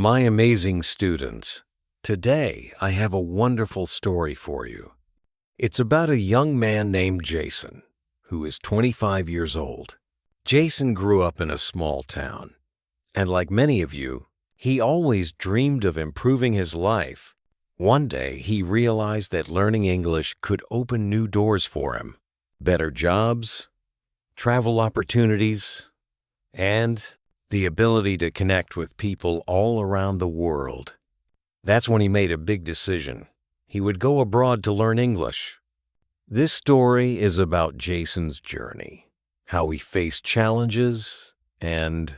My amazing students, today I have a wonderful story for you. It's about a young man named Jason, who is 25 years old. Jason grew up in a small town, and like many of you, he always dreamed of improving his life. One day, he realized that learning English could open new doors for him. Better jobs, travel opportunities, and the ability to connect with people all around the world. That's when he made a big decision. He would go abroad to learn English. This story is about Jason's journey, how he faced challenges, and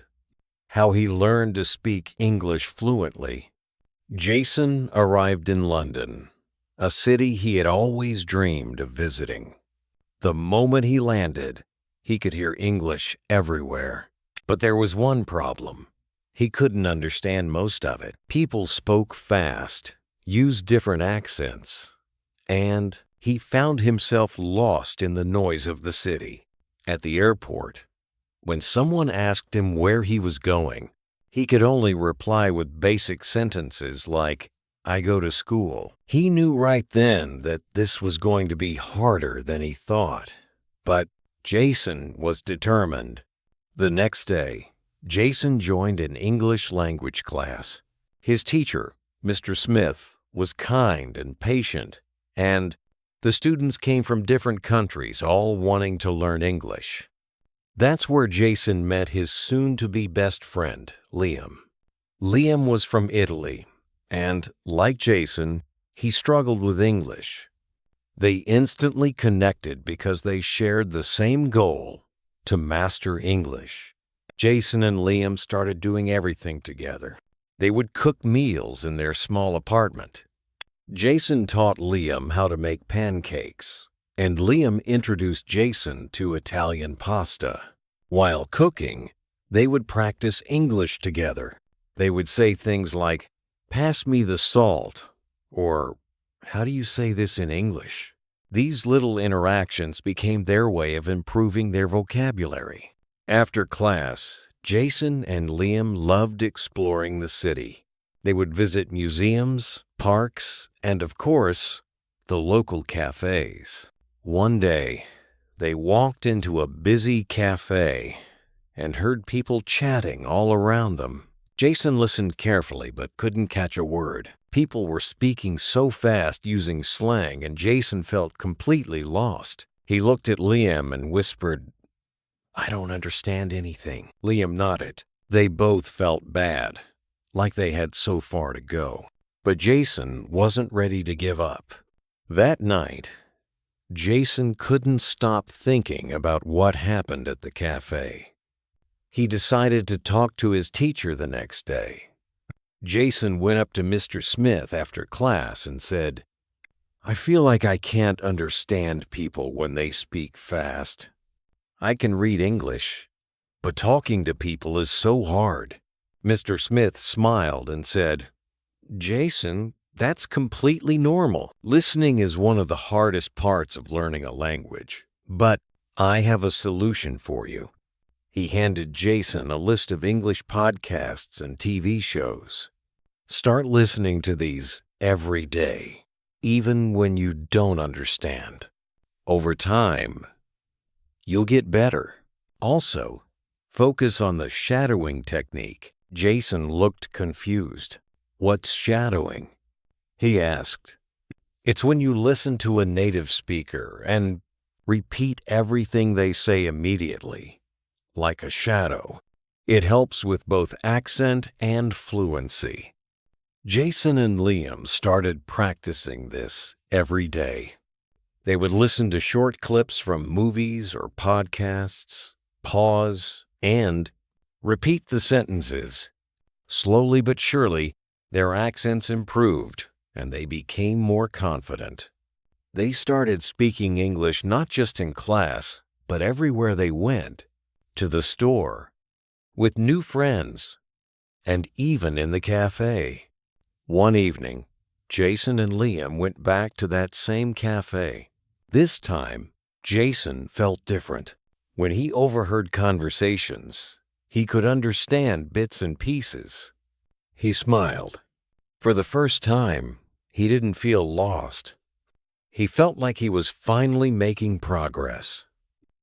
how he learned to speak English fluently. Jason arrived in London, a city he had always dreamed of visiting. The moment he landed, he could hear English everywhere. But there was one problem. He couldn't understand most of it. People spoke fast, used different accents, and he found himself lost in the noise of the city. At the airport, when someone asked him where he was going, he could only reply with basic sentences like, "I go to school." He knew right then that this was going to be harder than he thought. But Jason was determined. The next day, Jason joined an English language class. His teacher, Mr. Smith, was kind and patient, and the students came from different countries, all wanting to learn English. That's where Jason met his soon-to-be best friend, Liam. Liam was from Italy, and, like Jason, he struggled with English. They instantly connected because they shared the same goal: to master English. Jason and Liam started doing everything together. They would cook meals in their small apartment. Jason taught Liam how to make pancakes, and Liam introduced Jason to Italian pasta. While cooking, they would practice English together. They would say things like, "Pass me the salt," or "How do you say this in English?" These little interactions became their way of improving their vocabulary. After class, Jason and Liam loved exploring the city. They would visit museums, parks, and of course, the local cafes. One day, they walked into a busy cafe and heard people chatting all around them. Jason listened carefully but couldn't catch a word. People were speaking so fast using slang, and Jason felt completely lost. He looked at Liam and whispered, "I don't understand anything." Liam nodded. They both felt bad, like they had so far to go. But Jason wasn't ready to give up. That night, Jason couldn't stop thinking about what happened at the cafe. He decided to talk to his teacher the next day. Jason went up to Mr. Smith after class and said, "I feel like I can't understand people when they speak fast. I can read English, but talking to people is so hard." Mr. Smith smiled and said, "Jason, that's completely normal. Listening is one of the hardest parts of learning a language. But I have a solution for you." He handed Jason a list of English podcasts and TV shows. "Start listening to these every day, even when you don't understand. Over time, you'll get better." Also, focus on the shadowing technique. Jason looked confused. "What's shadowing?" he asked. "It's when you listen to a native speaker and repeat everything they say immediately, like a shadow. It helps with both accent and fluency." Jason and Liam started practicing this every day. They would listen to short clips from movies or podcasts, pause, and repeat the sentences. Slowly but surely, their accents improved and they became more confident. They started speaking English not just in class, but everywhere they went, to the store, with new friends, and even in the cafe. One evening, Jason and Liam went back to that same cafe. This time, Jason felt different. When he overheard conversations, he could understand bits and pieces. He smiled. For the first time, he didn't feel lost. He felt like he was finally making progress.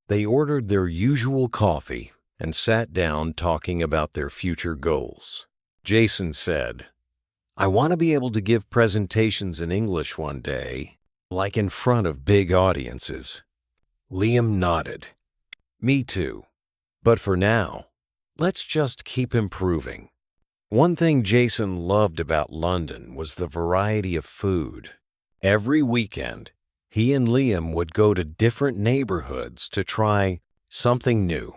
They ordered their usual coffee and sat down talking about their future goals. Jason said, "I want to be able to give presentations in English one day, like in front of big audiences." Liam nodded. "Me too. But for now, let's just keep improving." One thing Jason loved about London was the variety of food. Every weekend, he and Liam would go to different neighborhoods to try something new.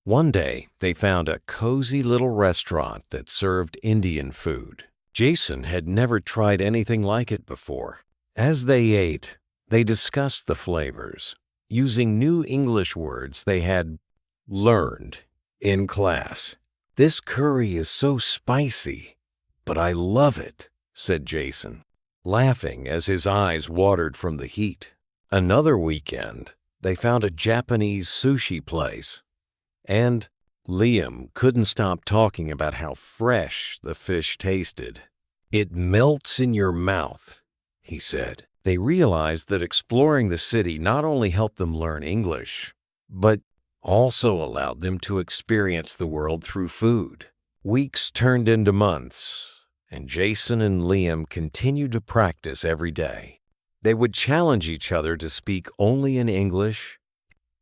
One day, they found a cozy little restaurant that served Indian food. Jason had never tried anything like it before. As they ate, they discussed the flavors, using new English words they had learned in class. "This curry is so spicy, but I love it," said Jason, laughing as his eyes watered from the heat. Another weekend, they found a Japanese sushi place, and Liam couldn't stop talking about how fresh the fish tasted. "It melts in your mouth," he said. They realized that exploring the city not only helped them learn English, but also allowed them to experience the world through food. Weeks turned into months, and Jason and Liam continued to practice every day. They would challenge each other to speak only in English,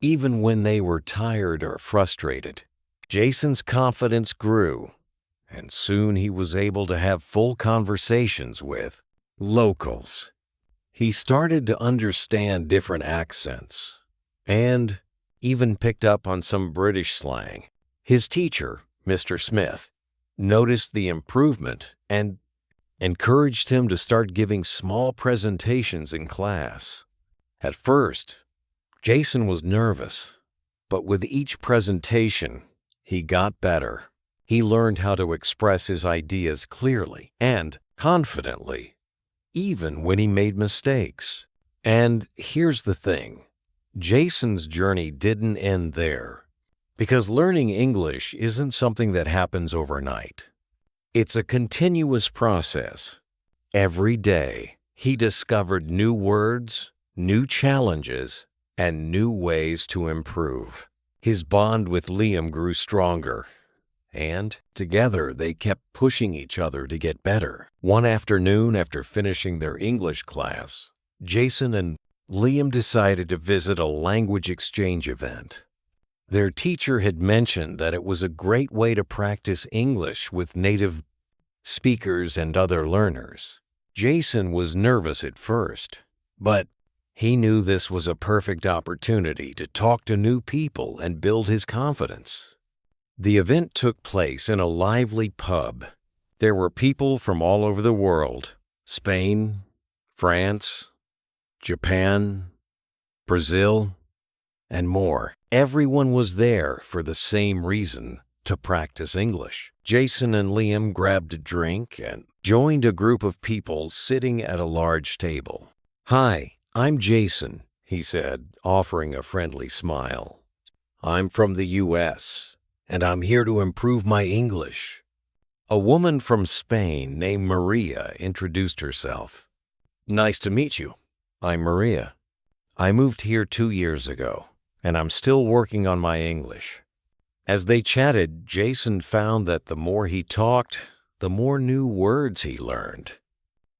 even when they were tired or frustrated. Jason's confidence grew, and soon he was able to have full conversations with locals. He started to understand different accents and even picked up on some British slang. His teacher, Mr. Smith, noticed the improvement and encouraged him to start giving small presentations in class. At first, Jason was nervous, but with each presentation, he got better. He learned how to express his ideas clearly and confidently, even when he made mistakes. And here's the thing. Jason's journey didn't end there, because learning English isn't something that happens overnight. It's a continuous process. Every day, he discovered new words, new challenges, and new ways to improve. His bond with Liam grew stronger, and together they kept pushing each other to get better. One afternoon, after finishing their English class, Jason and Liam decided to visit a language exchange event. Their teacher had mentioned that it was a great way to practice English with native speakers and other learners. Jason was nervous at first, but he knew this was a perfect opportunity to talk to new people and build his confidence. The event took place in a lively pub. There were people from all over the world: Spain, France, Japan, Brazil, and more. Everyone was there for the same reason: to practice English. Jason and Liam grabbed a drink and joined a group of people sitting at a large table. "Hi, I'm Jason," he said, offering a friendly smile. "I'm from the US, and I'm here to improve my English." A woman from Spain named Maria introduced herself. "Nice to meet you. I'm Maria. I moved here 2 years ago, and I'm still working on my English." As they chatted, Jason found that the more he talked, the more new words he learned.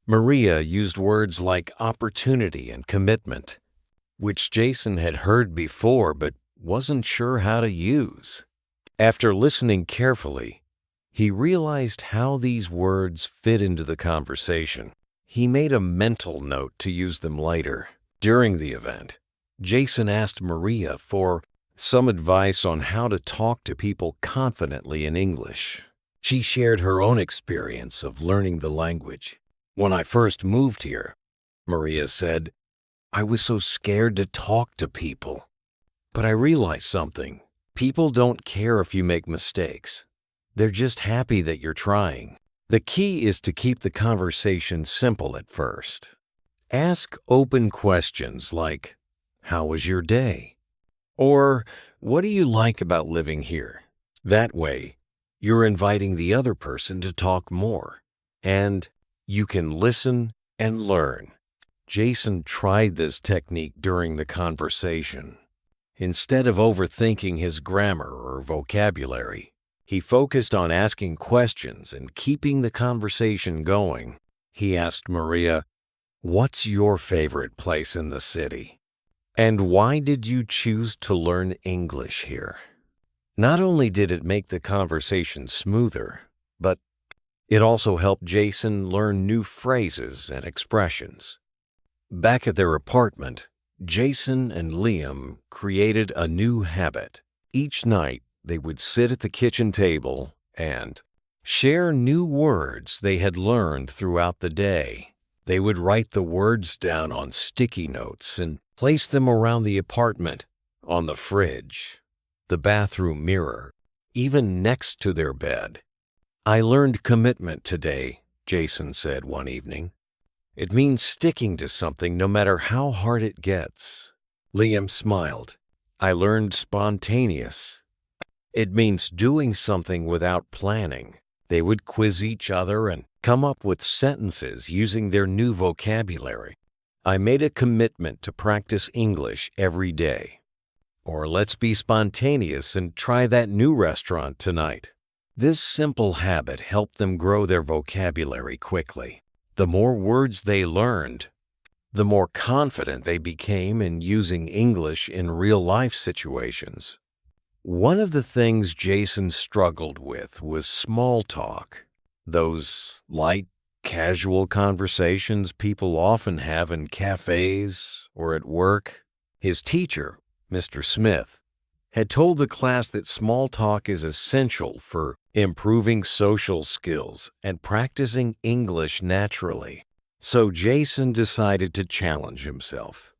Maria used words like opportunity and commitment, which Jason had heard before but wasn't sure how to use. After listening carefully, he realized how these words fit into the conversation. He made a mental note to use them later. During the event, Jason asked Maria for some advice on how to talk to people confidently in English. She shared her own experience of learning the language. "When I first moved here," Maria said, "I was so scared to talk to people. But I realized something. People don't care if you make mistakes. They're just happy that you're trying." The key is to keep the conversation simple at first. Ask open questions like, "How was your day?" Or, "What do you like about living here?" That way, You're inviting the other person to talk more, and you can listen and learn. Jason tried this technique during the conversation. Instead of overthinking his grammar or vocabulary, he focused on asking questions and keeping the conversation going. He asked Maria, "What's your favorite place in the city? And why did you choose to learn English here?" Not only did it make the conversation smoother, but it also helped Jason learn new phrases and expressions. Back at their apartment, Jason and Liam created a new habit. Each night, they would sit at the kitchen table and share new words they had learned throughout the day. They would write the words down on sticky notes and place them around the apartment, on the fridge, the bathroom mirror, even next to their bed. "I learned commitment today," Jason said one evening. "It means sticking to something no matter how hard it gets." Liam smiled. "I learned spontaneous. It means doing something without planning." They would quiz each other and come up with sentences using their new vocabulary. "I made a commitment to practice English every day." Or, "Let's be spontaneous and try that new restaurant tonight." This simple habit helped them grow their vocabulary quickly. The more words they learned, the more confident they became in using English in real-life situations. One of the things Jason struggled with was small talk, those light, casual conversations people often have in cafes or at work. His teacher, Mr. Smith, had told the class that small talk is essential for improving social skills and practicing English naturally. So Jason decided to challenge himself.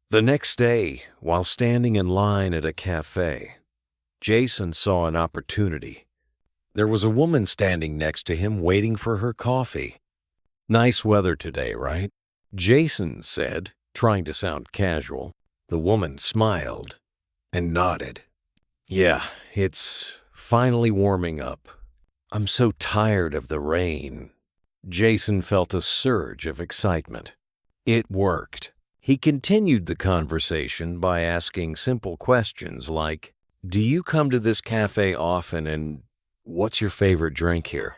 The next day, while standing in line at a cafe, Jason saw an opportunity. There was a woman standing next to him waiting for her coffee. "Nice weather today, right?" Jason said, trying to sound casual. The woman smiled and nodded. "Yeah, it's finally warming up. I'm so tired of the rain." Jason felt a surge of excitement. It worked. He continued the conversation by asking simple questions like, "Do you come to this cafe often, and what's your favorite drink here?"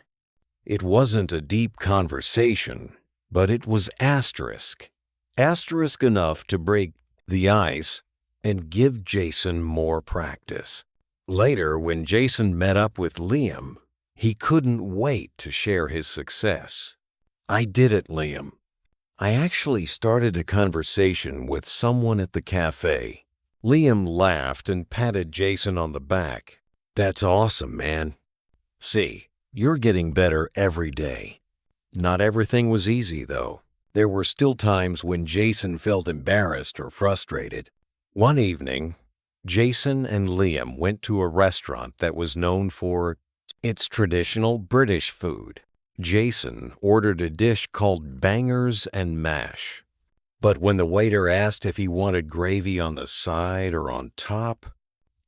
It wasn't a deep conversation, but it was asterisk enough to break the ice and give Jason more practice. Later, when Jason met up with Liam, he couldn't wait to share his success. "I did it, Liam. I actually started a conversation with someone at the cafe." Liam laughed and patted Jason on the back. "That's awesome, man. See, you're getting better every day." Not everything was easy, though. There were still times when Jason felt embarrassed or frustrated. One evening, Jason and Liam went to a restaurant that was known for its traditional British food. Jason ordered a dish called bangers and mash. But when the waiter asked if he wanted gravy on the side or on top,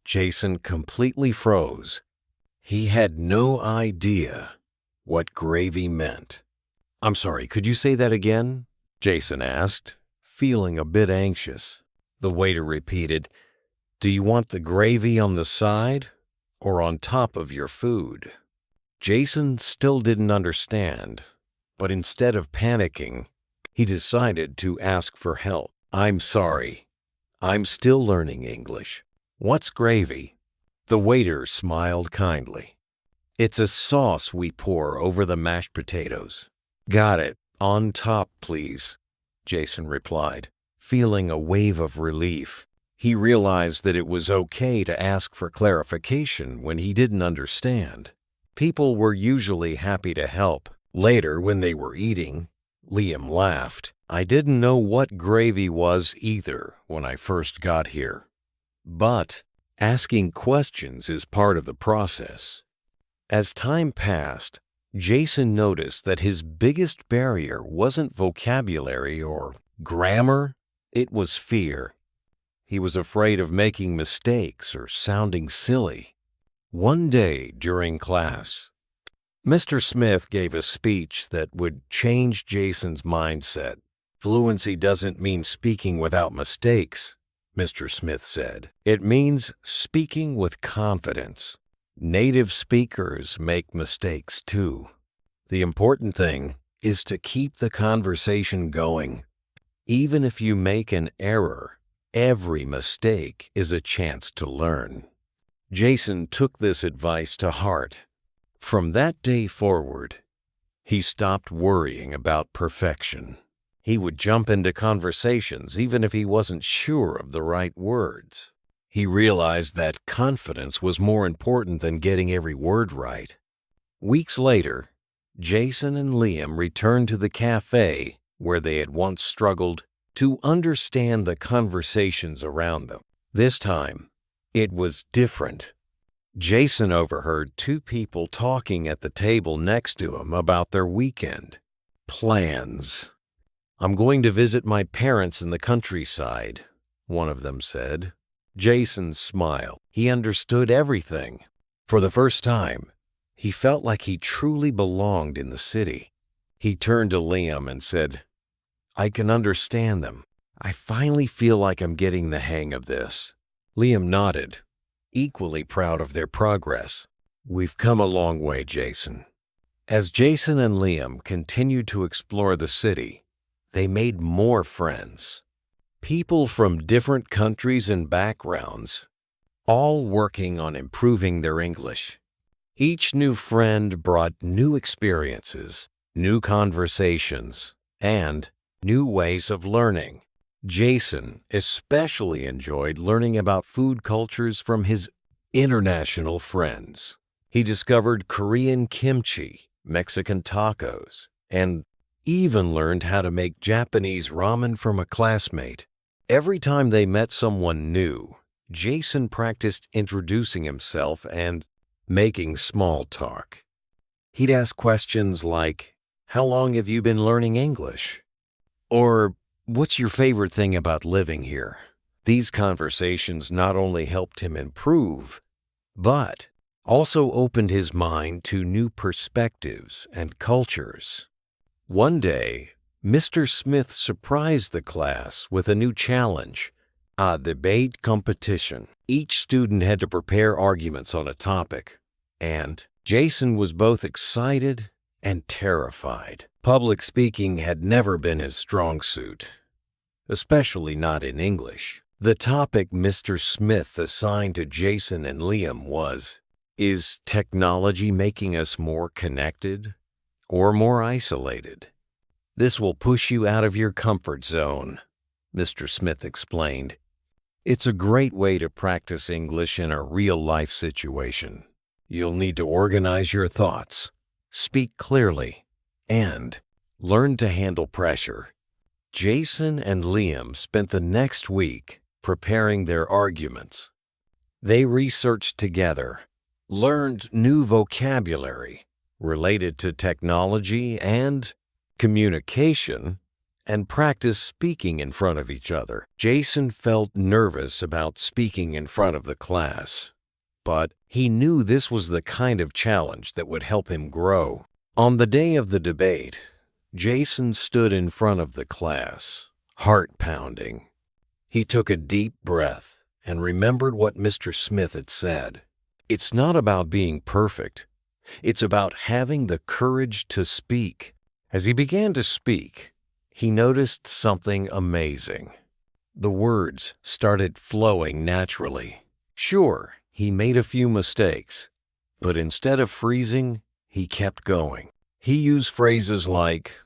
Jason completely froze. He had no idea what gravy meant. "I'm sorry, could you say that again?" Jason asked, feeling a bit anxious. The waiter repeated, "Do you want the gravy on the side or on top of your food?" Jason still didn't understand, but instead of panicking, he decided to ask for help. "I'm sorry. I'm still learning English. What's gravy?" The waiter smiled kindly. "It's a sauce we pour over the mashed potatoes." "Got it. On top, please," Jason replied, feeling a wave of relief. He realized that it was okay to ask for clarification when he didn't understand. People were usually happy to help. Later, when they were eating, Liam laughed. "I didn't know what gravy was either when I first got here. But asking questions is part of the process." As time passed, Jason noticed that his biggest barrier wasn't vocabulary or grammar, it was fear. He was afraid of making mistakes or sounding silly. One day during class, Mr. Smith gave a speech that would change Jason's mindset. Fluency doesn't mean speaking without mistakes, Mr. Smith said. It means speaking with confidence. Native speakers make mistakes too. The important thing is to keep the conversation going. Even if you make an error, every mistake is a chance to learn. Jason took this advice to heart. From that day forward, he stopped worrying about perfection. He would jump into conversations even if he wasn't sure of the right words. He realized that confidence was more important than getting every word right. Weeks later, Jason and Liam returned to the cafe where they had once struggled to understand the conversations around them. This time, it was different. Jason overheard two people talking at the table next to him about their weekend plans. "I'm going to visit my parents in the countryside," one of them said. Jason smiled. He understood everything. For the first time, he felt like he truly belonged in the city. He turned to Liam and said, "I can understand them. I finally feel like I'm getting the hang of this." Liam nodded, equally proud of their progress. "We've come a long way, Jason." As Jason and Liam continued to explore the city, they made more friends. People from different countries and backgrounds, all working on improving their English. Each new friend brought new experiences, new conversations, and new ways of learning. Jason especially enjoyed learning about food cultures from his international friends. He discovered Korean kimchi, Mexican tacos, and even learned how to make Japanese ramen from a classmate. Every time they met someone new, Jason practiced introducing himself and making small talk. He'd ask questions like, "How long have you been learning English?" Or, "What's your favorite thing about living here?" These conversations not only helped him improve, but also opened his mind to new perspectives and cultures. One day, Mr. Smith surprised the class with a new challenge, a debate competition. Each student had to prepare arguments on a topic, and Jason was both excited and terrified. Public speaking had never been his strong suit, especially not in English. The topic Mr. Smith assigned to Jason and Liam was, "Is technology making us more connected or more isolated?" "This will push you out of your comfort zone," Mr. Smith explained. "It's a great way to practice English in a real-life situation. You'll need to organize your thoughts, speak clearly, and learn to handle pressure." Jason and Liam spent the next week preparing their arguments. They researched together, learned new vocabulary related to technology and communication, and practiced speaking in front of each other. Jason felt nervous about speaking in front of the class, but he knew this was the kind of challenge that would help him grow. On the day of the debate, Jason stood in front of the class, heart pounding. He took a deep breath and remembered what Mr. Smith had said. "It's not about being perfect. It's about having the courage to speak." As he began to speak, he noticed something amazing. The words started flowing naturally. Sure, he made a few mistakes, but instead of freezing, he kept going. He used phrases like,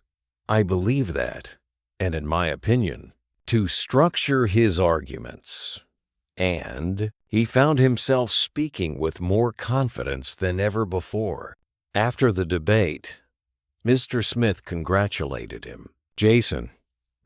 "I believe that," and "in my opinion," to structure his arguments. And he found himself speaking with more confidence than ever before. After the debate, Mr. Smith congratulated him. "Jason,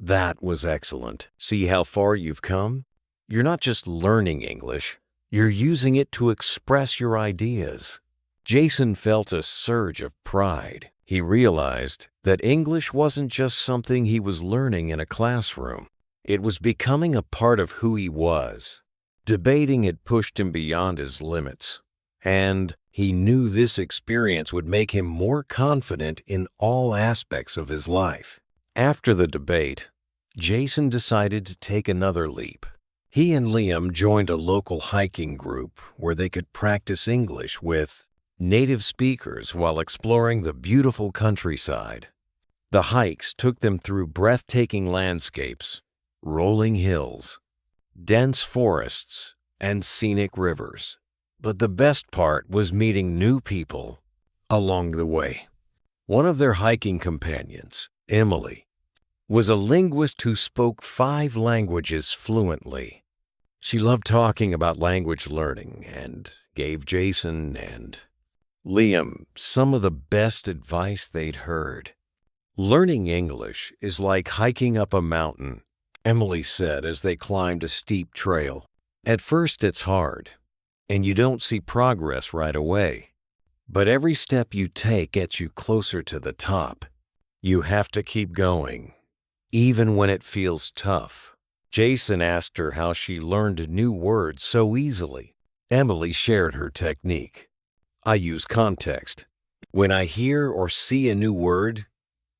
that was excellent. See how far you've come? You're not just learning English, you're using it to express your ideas." Jason felt a surge of pride. He realized that English wasn't just something he was learning in a classroom. It was becoming a part of who he was. Debating had pushed him beyond his limits, and he knew this experience would make him more confident in all aspects of his life. After the debate, Jason decided to take another leap. He and Liam joined a local hiking group where they could practice English with native speakers while exploring the beautiful countryside. The hikes took them through breathtaking landscapes, rolling hills, dense forests, and scenic rivers. But the best part was meeting new people along the way. One of their hiking companions, Emily, was a linguist who spoke 5 languages fluently. She loved talking about language learning and gave Jason and Liam some of the best advice they'd heard. "Learning English is like hiking up a mountain," Emily said as they climbed a steep trail. "At first it's hard, and you don't see progress right away. But every step you take gets you closer to the top. You have to keep going, even when it feels tough." Jason asked her how she learned new words so easily. Emily shared her technique. "I use context. When I hear or see a new word,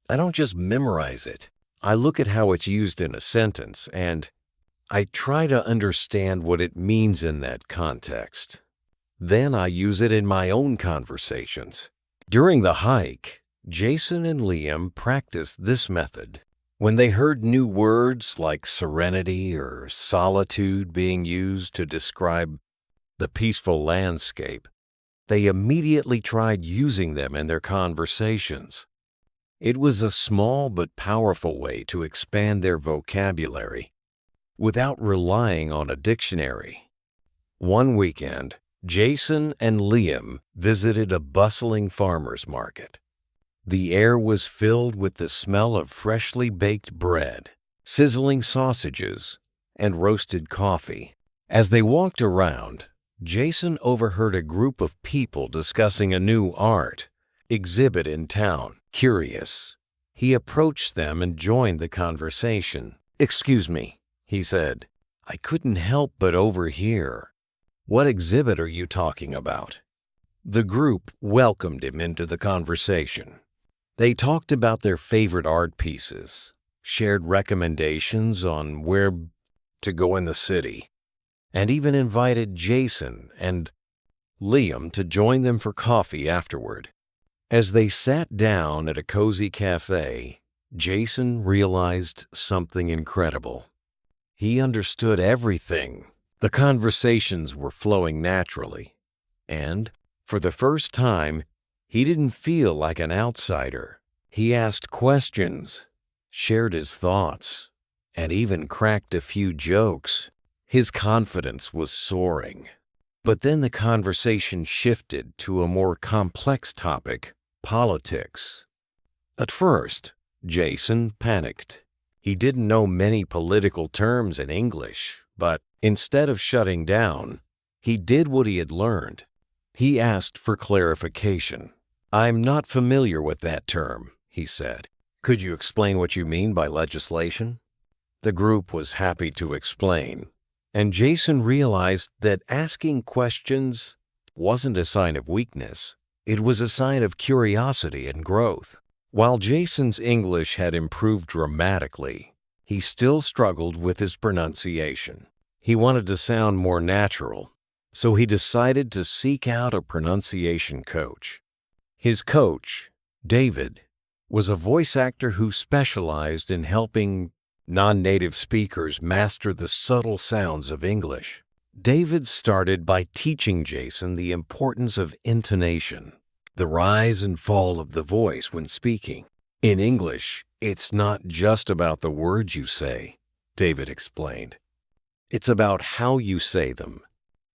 I don't just memorize it. I look at how it's used in a sentence, and I try to understand what it means in that context. Then I use it in my own conversations." During the hike, Jason and Liam practiced this method. When they heard new words like serenity or solitude being used to describe the peaceful landscape, they immediately tried using them in their conversations. It was a small but powerful way to expand their vocabulary without relying on a dictionary. One weekend, Jason and Liam visited a bustling farmer's market. The air was filled with the smell of freshly baked bread, sizzling sausages, and roasted coffee. As they walked around, Jason overheard a group of people discussing a new art exhibit in town. Curious, he approached them and joined the conversation. "Excuse me," he said. "I couldn't help but overhear. What exhibit are you talking about?" The group welcomed him into the conversation. They talked about their favorite art pieces, shared recommendations on where to go in the city, and even invited Jason and Liam to join them for coffee afterward. As they sat down at a cozy cafe, Jason realized something incredible. He understood everything. The conversations were flowing naturally, and for the first time, he didn't feel like an outsider. He asked questions, shared his thoughts, and even cracked a few jokes. His confidence was soaring. But then the conversation shifted to a more complex topic: politics. At first, Jason panicked. He didn't know many political terms in English, but instead of shutting down, he did what he had learned. He asked for clarification. "I'm not familiar with that term," he said. "Could you explain what you mean by legislation?" The group was happy to explain, and Jason realized that asking questions wasn't a sign of weakness. It was a sign of curiosity and growth. While Jason's English had improved dramatically, he still struggled with his pronunciation. He wanted to sound more natural, so he decided to seek out a pronunciation coach. His coach, David, was a voice actor who specialized in helping non-native speakers master the subtle sounds of English. David started by teaching Jason the importance of intonation, the rise and fall of the voice when speaking. "In English, it's not just about the words you say," David explained. "It's about how you say them.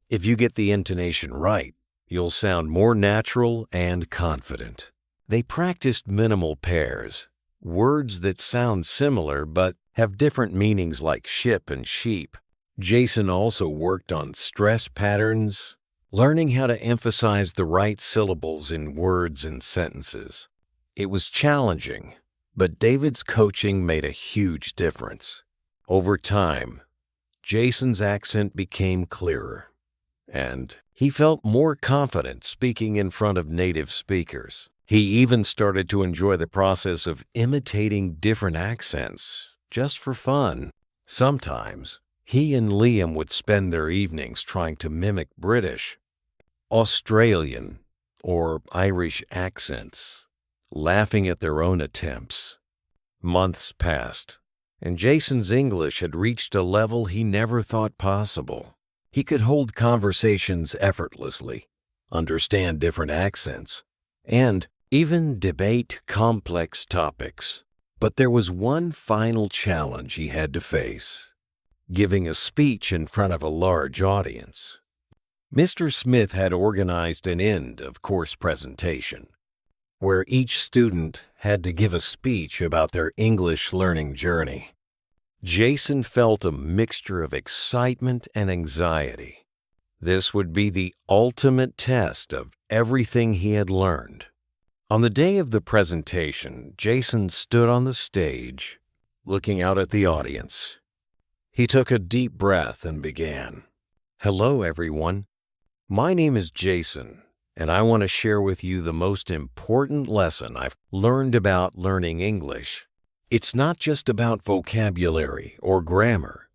If you get the intonation right, you'll sound more natural and confident." They practiced minimal pairs, words that sound similar but have different meanings like ship and sheep. Jason also worked on stress patterns, learning how to emphasize the right syllables in words and sentences. It was challenging, but David's coaching made a huge difference. Over time, Jason's accent became clearer, and He felt more confident speaking in front of native speakers. He even started to enjoy the process of imitating different accents, just for fun. Sometimes, he and Liam would spend their evenings trying to mimic British, Australian, or Irish accents, laughing at their own attempts. Months passed, and Jason's English had reached a level he never thought possible. He could hold conversations effortlessly, understand different accents, and even debate complex topics. But there was one final challenge he had to face: giving a speech in front of a large audience. Mr. Smith had organized an end-of-course presentation, where each student had to give a speech about their English learning journey. Jason felt a mixture of excitement and anxiety. This would be the ultimate test of everything he had learned. On the day of the presentation, Jason stood on the stage, looking out at the audience. He took a deep breath and began. "Hello, everyone. My name is Jason, and I want to share with you the most important lesson I've learned about learning English. It's not just about vocabulary or grammar.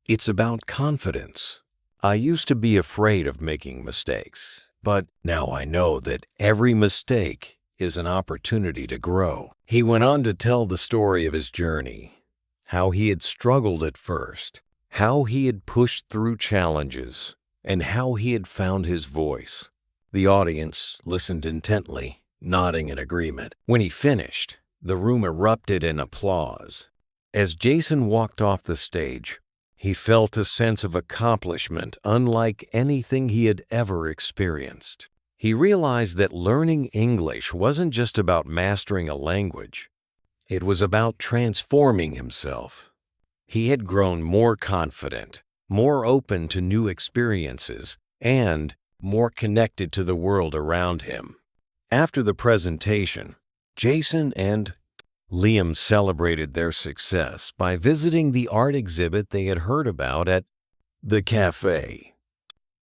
It's about confidence. I used to be afraid of making mistakes, but now I know that every mistake is an opportunity to grow." He went on to tell the story of his journey, how he had struggled at first, how he had pushed through challenges, and how he had found his voice. The audience listened intently, nodding in agreement. When he finished, the room erupted in applause. As Jason walked off the stage, he felt a sense of accomplishment unlike anything he had ever experienced. He realized that learning English wasn't just about mastering a language. It was about transforming himself. He had grown more confident, more open to new experiences, and more connected to the world around him. After the presentation, Jason and Liam celebrated their success by visiting the art exhibit they had heard about at the cafe.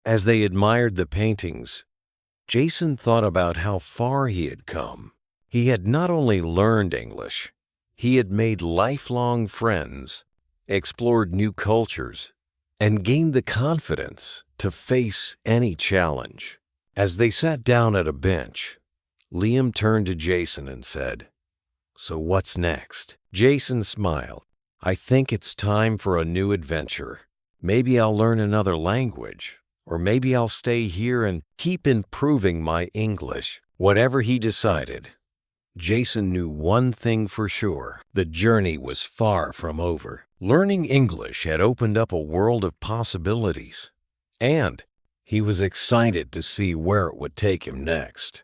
As they admired the paintings, Jason thought about how far he had come. He had not only learned English, he had made lifelong friends, explored new cultures, and gained the confidence to face any challenge. As they sat down at a bench, Liam turned to Jason and said, "So what's next?" Jason smiled. "I think it's time for a new adventure. Maybe I'll learn another language, or maybe I'll stay here and keep improving my English." Whatever he decided, Jason knew one thing for sure: the journey was far from over. Learning English had opened up a world of possibilities, and he was excited to see where it would take him next.